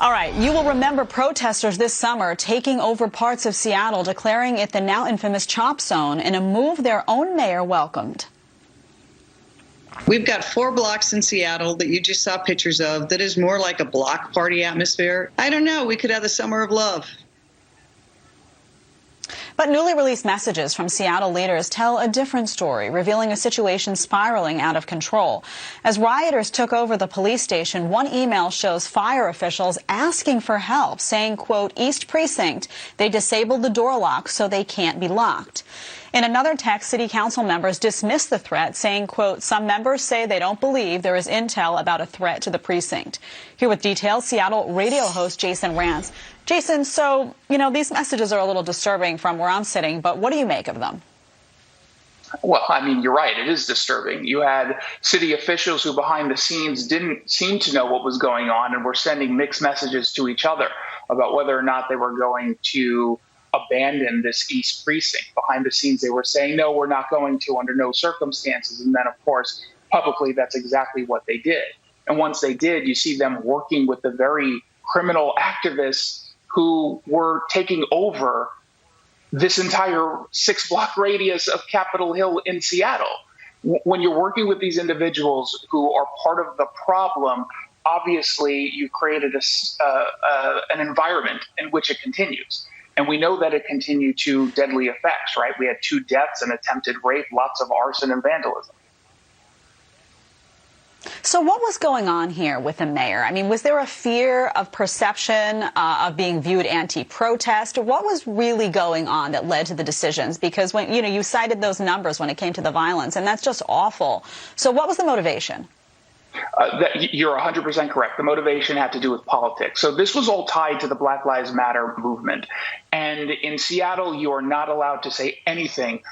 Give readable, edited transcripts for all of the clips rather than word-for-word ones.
All right, you will remember protesters this summer taking over parts of Seattle, declaring it the now infamous CHOP zone, in a move their own mayor welcomed. We've got 4 blocks in Seattle that you just saw pictures of that is more like a block party atmosphere. I don't know, we could have the summer of love. But newly released messages from Seattle leaders tell a different story, revealing a situation spiraling out of control. As rioters took over the police station, one email shows fire officials asking for help, saying, quote, East Precinct, they disabled the door locks so they can't be locked. In another text, city council members dismissed the threat, saying, quote, some members say they don't believe there is intel about a threat to the precinct. Here with details, Seattle radio host Jason Rantz. Jason, so, these messages are a little disturbing from where I'm sitting, but what do you make of them? Well, I mean, you're right. It is disturbing. You had city officials who behind the scenes didn't seem to know what was going on and were sending mixed messages to each other about whether or not they were going to abandon this East Precinct. Behind the scenes, they were saying, no, we're not going to under no circumstances. And then, of course, publicly, that's exactly what they did. And once they did, you see them working with the very criminal activists who were taking over this entire 6-block radius of Capitol Hill in Seattle. When you're working with these individuals who are part of the problem, obviously you've created an environment in which it continues. And we know that it continued to deadly effects, right? We had 2 deaths, an attempted rape, lots of arson and vandalism. So what was going on here with the mayor? I mean, was there a fear of perception of being viewed anti-protest? What was really going on that led to the decisions? Because when you cited those numbers when it came to the violence, and that's just awful. So what was the motivation? You're 100% correct. The motivation had to do with politics. So this was all tied to the Black Lives Matter movement. And in Seattle, you are not allowed to say anything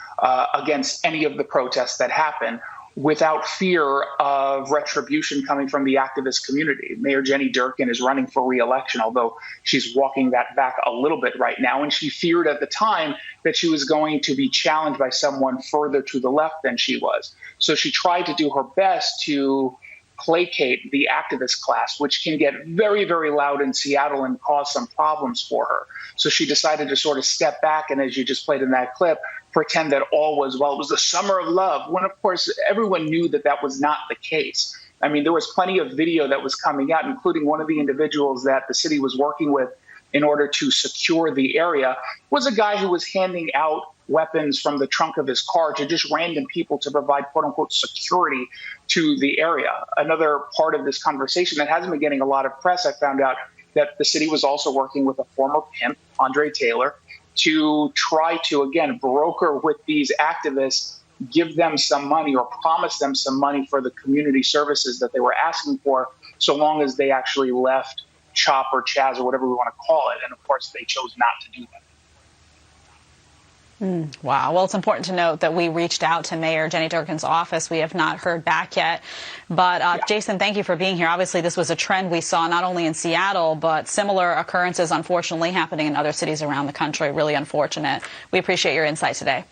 against any of the protests that happen without fear of retribution coming from the activist community. Mayor Jenny Durkan is running for re-election, although she's walking that back a little bit right now. And she feared at the time that she was going to be challenged by someone further to the left than she was. So she tried to do her best to placate the activist class, which can get very, very loud in Seattle and cause some problems for her. So she decided to sort of step back and, as you just played in that clip, pretend that all was well. It was the summer of love, when, of course, everyone knew that that was not the case. I mean, there was plenty of video that was coming out, including one of the individuals that the city was working with in order to secure the area was a guy who was handing out weapons from the trunk of his car to just random people to provide, quote unquote, security to the area. Another part of this conversation that hasn't been getting a lot of press, I found out that the city was also working with a former pimp, Andre Taylor, to try to, again, broker with these activists, give them some money or promise them some money for the community services that they were asking for, so long as they actually left CHOP or Chaz or whatever we want to call it. And of course, they chose not to do that. Wow. Well, it's important to note that we reached out to Mayor Jenny Durkan's office. We have not heard back yet. But Jason, thank you for being here. Obviously, this was a trend we saw not only in Seattle, but similar occurrences, unfortunately, happening in other cities around the country. Really unfortunate. We appreciate your insight today.